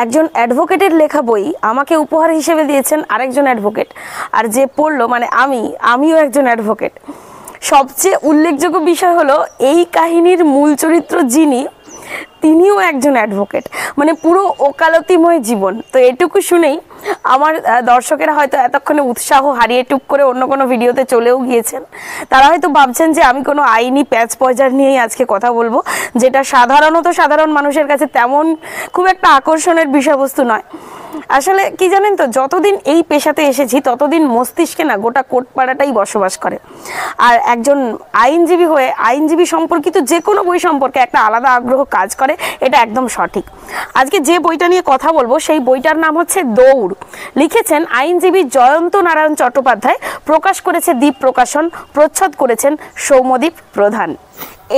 একজন অ্যাডভোকেটের লেখা বই আমাকে উপহার হিসেবে দিয়েছেন আরেকজন অ্যাডভোকেট, আর যে পড়লো মানে আমিও একজন অ্যাডভোকেট। সবচেয়ে উল্লেখযোগ্য বিষয় হলো এই কাহিনীর মূল চরিত্র যিনি, তিনিও একজন অ্যাডভোকেট, মানে পুরো ওকালতিময় জীবন। তো এটুকু শুনেই আমার দর্শকেরা হয়তো এতক্ষণে উৎসাহ হারিয়ে টুক করে অন্য কোনো ভিডিওতে চলেও গিয়েছেন। তারা হয়তো ভাবছেন যে আমি কোনো আইনি প্যাচ পয়জার নিয়েই আজকে কথা বলবো, যেটা সাধারণ মানুষের কাছে তেমন খুব একটা আকর্ষণের বিষয়বস্তু নয়। আসলে কি জানেন তো, যতদিন এই পেশাতে এসেছি ততদিন মস্তিষ্কে না গোটা কোটপাড়াটাই বসবাস করে। আর একজন আইনজীবী হয়ে আইনজীবী সম্পর্কিত যে কোনো বই সম্পর্কে একটা আলাদা আগ্রহ কাজ করে, এটা একদম সঠিক। আজকে যে বইটা নিয়ে কথা বলবো সেই বইটার নাম হচ্ছে দৌড়। লিখেছেন আইনজীবী জয়ন্ত নারায়ণ চট্টোপাধ্যায়, প্রকাশ করেছে দ্বীপ প্রকাশন, প্রচ্ছদ করেছেন সৌম্যদীপ প্রধান।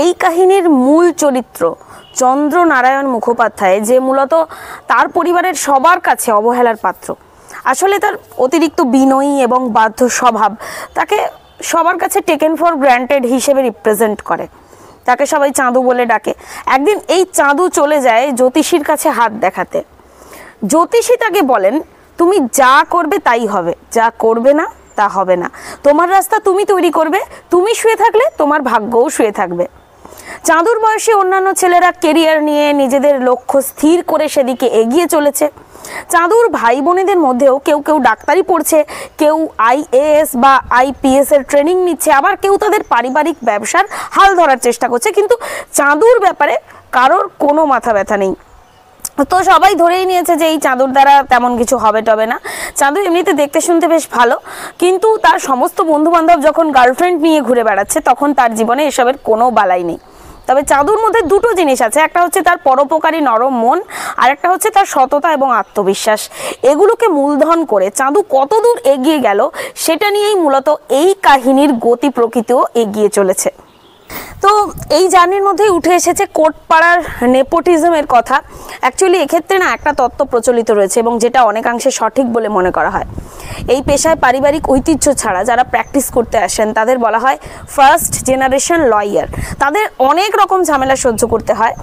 এই কাহিনীর মূল চরিত্র চন্দ্রনারায়ণ মুখোপাধ্যায়, যে মূলত তার পরিবারের সবার কাছে অবহেলার পাত্র। আসলে তার অতিরিক্ত বিনয়ী এবং বাধ্য স্বভাব তাকে সবার কাছে টেকেন ফর গ্র্যান্টেড হিসেবে রিপ্রেজেন্ট করে। তাকে সবাই চাঁদু বলে ডাকে। একদিন এই চাঁদু চলে যায় জ্যোতিষীর কাছে হাত দেখাতে। জ্যোতিষী তাকে বলেন, তুমি যা করবে তাই হবে, যা করবে না তা হবে না। তোমার রাস্তা তুমি তৈরি করবে, তুমি শুয়ে থাকলে তোমার ভাগ্যও শুয়ে থাকবে। চাঁদুর বয়সী অন্যান্য ছেলেরা কেরিয়ার নিয়ে নিজেদের লক্ষ্য স্থির করে সেদিকে এগিয়ে চলেছে। চাঁদুর ভাই বোনেদের মধ্যেও কেউ কেউ ডাক্তারি পড়ছে, কেউ IAS বা IPS এর ট্রেনিং নিচ্ছে, আবার কেউ তাদের পারিবারিক ব্যবসার হাল ধরার চেষ্টা করছে। কিন্তু চাঁদুর ব্যাপারে কারোর কোনো মাথা ব্যথা নেই। তো সবাই ধরেই নিয়েছে যে এই চাঁদুর দ্বারা তেমন কিছু হবে টবে না। চাঁদু এমনিতে দেখতে শুনতে বেশ ভালো, কিন্তু তার সমস্ত বন্ধু বান্ধব যখন গার্লফ্রেন্ড নিয়ে ঘুরে বেড়াচ্ছে তখন তার জীবনে এসবের কোনো বালাই নেই। তবে চাঁদুর মধ্যে দুটো জিনিস আছে, একটা হচ্ছে তার পরোপকারী নরম মন, আর একটা হচ্ছে তার সততা এবং আত্মবিশ্বাস। এগুলোকে মূলধন করে চাঁদু কতদূর এগিয়ে গেল সেটা নিয়েই মূলত এই কাহিনীর গতি প্রকৃতিও এগিয়ে চলেছে। তো এই জার্নির মধ্যেই উঠে এসেছে কোটপাড়ার নেপোটিজমের কথা। অ্যাকচুয়ালি এক্ষেত্রে না একটা তত্ত্ব প্রচলিত রয়েছে এবং যেটা অনেকাংশে সঠিক বলে মনে করা হয়। এই পেশায় পারিবারিক ঐতিহ্য ছাড়া যারা প্র্যাকটিস করতে আসেন তাদের বলা হয় ফার্স্ট জেনারেশন লয়ার। তাদের অনেক রকম ঝামেলা সহ্য করতে হয়।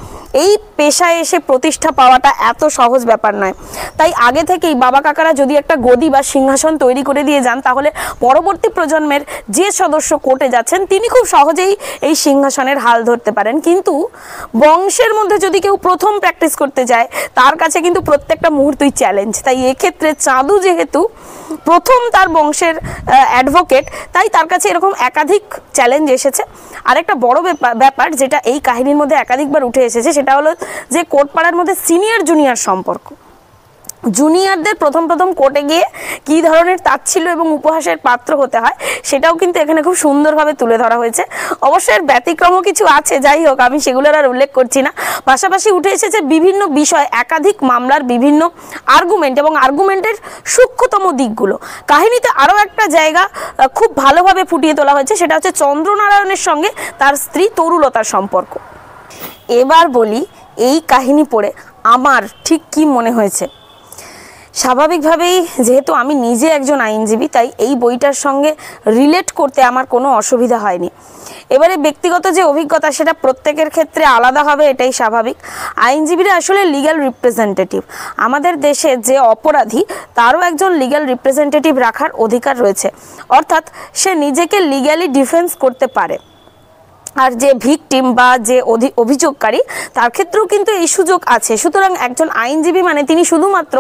এই পেশায় এসে প্রতিষ্ঠা পাওয়াটা এত সহজ ব্যাপার নয়। তাই আগে থেকেই বাবা কাকারা যদি একটা গদি বা সিংহাসন তৈরি করে দিয়ে যান, তাহলে পরবর্তী প্রজন্মের যে সদস্য কোর্টে যাচ্ছেন তিনি খুব সহজেই এই সিংহাসনের হাল ধরতে পারেন। কিন্তু বংশের মধ্যে যদি কেউ প্রথম প্র্যাকটিস করতে যায়, তার কাছে কিন্তু প্রত্যেকটা মুহূর্তই চ্যালেঞ্জ। তাই এক্ষেত্রে চাঁদু যেহেতু প্রথম তার বংশের অ্যাডভোকেট, তাই তার কাছে এরকম একাধিক চ্যালেঞ্জ এসেছে। আরেকটা বড় ব্যাপার যেটা এই কাহিনীর মধ্যে একাধিকবার উঠে এসেছে, সেটা হলো যে কোর্টপাড়ার মধ্যে সিনিয়র জুনিয়র সম্পর্ক। জুনিয়রদের প্রথম কোর্টে গিয়ে কী ধরনের তাচ্ছিল্য এবং উপহাসের পাত্র হতে হয় সেটাও কিন্তু এখানে খুব সুন্দরভাবে তুলে ধরা হয়েছে। অবশ্যই এর ব্যতিক্রমও কিছু আছে, যাই হোক আমি সেগুলোর আর উল্লেখ করছি না। পাশাপাশি উঠে এসেছে বিভিন্ন বিষয়, একাধিক মামলার বিভিন্ন আর্গুমেন্ট এবং আর্গুমেন্টের সূক্ষ্মতম দিকগুলো। কাহিনীতে আরও একটা জায়গা খুব ভালোভাবে ফুটিয়ে তোলা হয়েছে, সেটা হচ্ছে চন্দ্রনারায়ণের সঙ্গে তার স্ত্রী তরুলতার সম্পর্ক। এবার বলি এই কাহিনী পড়ে আমার ঠিক কি মনে হয়েছে। স্বাভাবিকভাবেই যেহেতু আমি নিজে একজন আইনজীবী, তাই এই বইটার সঙ্গে রিলেট করতে আমার কোনো অসুবিধা হয়নি। এবারে ব্যক্তিগত যে অভিজ্ঞতা সেটা প্রত্যেকের ক্ষেত্রে আলাদা হবে, এটাই স্বাভাবিক। আইনজীবীরা আসলে লিগ্যাল রিপ্রেজেন্টেটিভ। আমাদের দেশে যে অপরাধী তারও একজন লিগ্যাল রিপ্রেজেন্টেটিভ রাখার অধিকার রয়েছে, অর্থাৎ সে নিজেকে লিগ্যালি ডিফেন্স করতে পারে। আর যে ভিকটিম বা যে অভিযোগকারী তার ক্ষেত্রেও কিন্তু এই সুযোগ আছে। সুতরাং একজন আইনজীবী মানে তিনি শুধুমাত্র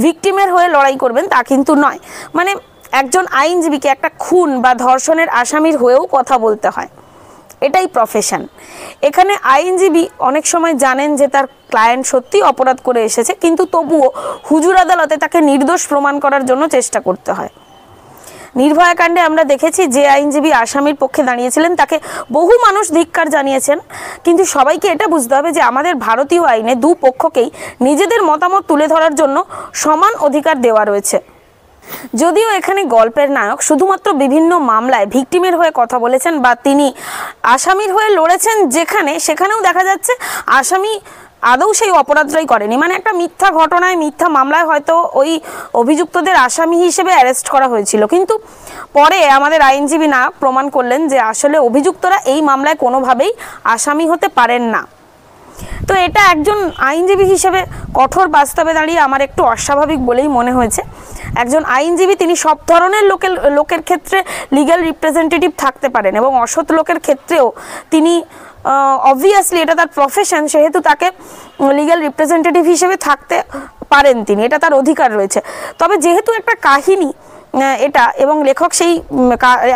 ভিকটিমের হয়ে লড়াই করবেন তা কিন্তু নয়। মানে একজন আইনজীবীকে একটা খুন বা ধর্ষণের আসামির হয়েও কথা বলতে হয়, এটাই প্রফেশন। এখানে আইনজীবী অনেক সময় জানেন যে তার ক্লায়েন্ট সত্যি অপরাধ করে এসেছে, কিন্তু তবুও হুজুর আদালতে তাকে নির্দোষ প্রমাণ করার জন্য চেষ্টা করতে হয়। নির্ভয়া কাণ্ডে আমরা দেখেছি যে আইনজীবী আসামির পক্ষে দাঁড়িয়েছিলেন তাকে বহু মানুষ ধিক্কার জানিয়েছেন। কিন্তু সবাইকে এটা বুঝতে হবে যে আমাদের ভারতীয় আইনে দুপক্ষকেই নিজেদের মতামত তুলে ধরার জন্য সমান অধিকার দেওয়া রয়েছে। যদিও এখানে গল্পের নায়ক শুধুমাত্র বিভিন্ন মামলায় ভিকটিমের হয়ে কথা বলেছেন বা তিনি আসামির হয়ে লড়েছেন, সেখানেও দেখা যাচ্ছে আসামি আদৌ সেই অপরাধটাই করেনি। মানে একটা মিথ্যা ঘটনায়, মিথ্যা মামলায় হয়তো ওই অভিযুক্তদের আসামি হিসেবে অ্যারেস্ট করা হয়েছিল, কিন্তু পরে আমাদের আইনজীবী নায়ক প্রমাণ করলেন যে আসলে অভিযুক্তরা এই মামলায় কোনোভাবেই আসামি হতে পারেন না। তো এটা একজন আইনজীবী হিসেবে কঠোর বাস্তবে দাঁড়িয়ে আমার একটু অস্বাভাবিক বলেই মনে হয়েছে। একজন আইনজীবী তিনি সব ধরনের লোকের ক্ষেত্রে লিগ্যাল রিপ্রেজেন্টেটিভ থাকতে পারেন এবং অসৎ লোকের ক্ষেত্রেও তিনি অবভিয়াসলি এটা তার প্রফেশন, সেহেতু তাকে লিগ্যাল রিপ্রেজেন্টেটিভ হিসেবে থাকতে পারেন তিনি, এটা তার অধিকার রয়েছে। তবে যেহেতু একটা কাহিনী এটা এবং লেখক সেই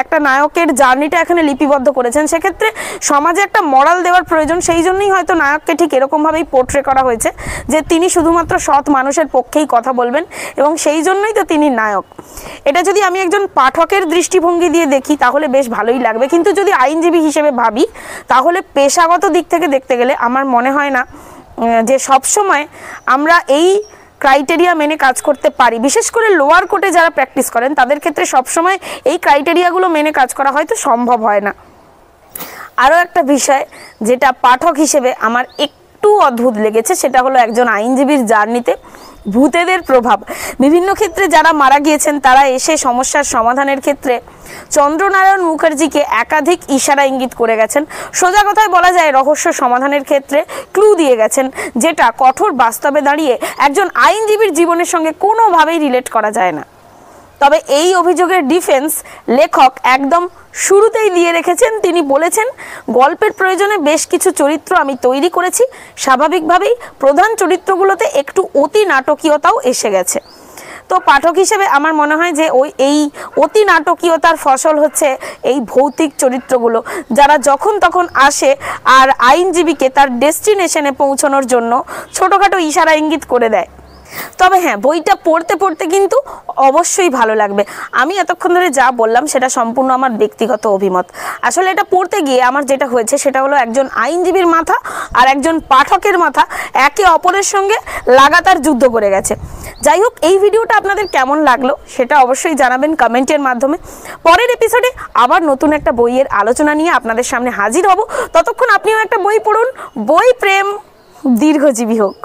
একটা নায়কের জার্নিটা এখানে লিপিবদ্ধ করেছেন, সেক্ষেত্রে সমাজে একটা মরাল দেওয়ার প্রয়োজন। সেই জন্যই হয়তো নায়ককে ঠিক এরকমভাবেই পোর্ট্রে করা হয়েছে যে তিনি শুধুমাত্র সৎ মানুষের পক্ষেই কথা বলবেন এবং সেই জন্যই তো তিনি নায়ক। এটা যদি আমি একজন পাঠকের দৃষ্টিভঙ্গি দিয়ে দেখি তাহলে বেশ ভালোই লাগবে, কিন্তু যদি আইনজীবী হিসেবে ভাবি তাহলে পেশাগত দিক থেকে দেখতে গেলে আমার মনে হয় না যে সবসময় আমরা এই ক্রাইটেরিয়া মেনে কাজ করতে পারি। বিশেষ করে লোয়ার কোর্টে যারা প্র্যাকটিস করেন তাদের ক্ষেত্রে সবসময় এই ক্রাইটেরিয়াগুলো মেনে কাজ করা হয়তো সম্ভব হয় না। আরও একটা বিষয় যেটা পাঠক হিসেবে আমার একটু অদ্ভুত লেগেছে সেটা হলো একজন আইনজীবীর জার্নিতে ভূতেদের প্রভাব। বিভিন্ন ক্ষেত্রে যারা মারা গিয়েছেন তারা এসে সমস্যার সমাধানের ক্ষেত্রে চন্দ্রনারায়ণ মুখার্জিকে একাধিক ইশারা ইঙ্গিত করে গেছেন। সোজা কথায় বলা যায় রহস্য সমাধানের ক্ষেত্রে ক্লু দিয়ে গেছেন, যেটা কঠোর বাস্তবে দাঁড়িয়ে একজন আইনজীবীর জীবনের সঙ্গে কোনোভাবেই রিলেট করা যায় না। তবে এই অভিযোগের ডিফেন্স লেখক একদম শুরুতেই দিয়ে রেখেছেন। তিনি বলেছেন, গল্পের প্রয়োজনে বেশ কিছু চরিত্র আমি তৈরি করেছি, স্বাভাবিকভাবেই প্রধান চরিত্রগুলোতে একটু অতি নাটকীয়তাও এসে গেছে। তো পাঠক হিসেবে আমার মনে হয় যে এই অতি নাটকীয়তার ফসল হচ্ছে এই ভৌতিক চরিত্রগুলো, যারা যখন তখন আসে আর আইনজীবীকে তার ডেস্টিনেশনে পৌঁছানোর জন্য ছোটোখাটো ইশারা ইঙ্গিত করে দেয়। তবে হ্যাঁ, বইটা পড়তে পড়তে কিন্তু অবশ্যই ভালো লাগবে। আমি এতক্ষণ ধরে যা বললাম সেটা সম্পূর্ণ আমার ব্যক্তিগত অভিমত। আসলে এটা পড়তে গিয়ে আমার যেটা হয়েছে সেটা হলো একজন আইনজীবীর মাথা আর একজন পাঠকের মাথা একে অপরের সঙ্গে লাগাতার যুদ্ধ করে গেছে। যাই হোক, এই ভিডিওটা আপনাদের কেমন লাগলো সেটা অবশ্যই জানাবেন কমেন্টের মাধ্যমে। পরের এপিসোডে আবার নতুন একটা বইয়ের আলোচনা নিয়ে আপনাদের সামনে হাজির হব। ততক্ষণ আপনিও একটা বই পড়ুন। বই প্রেম দীর্ঘজীবী হোক।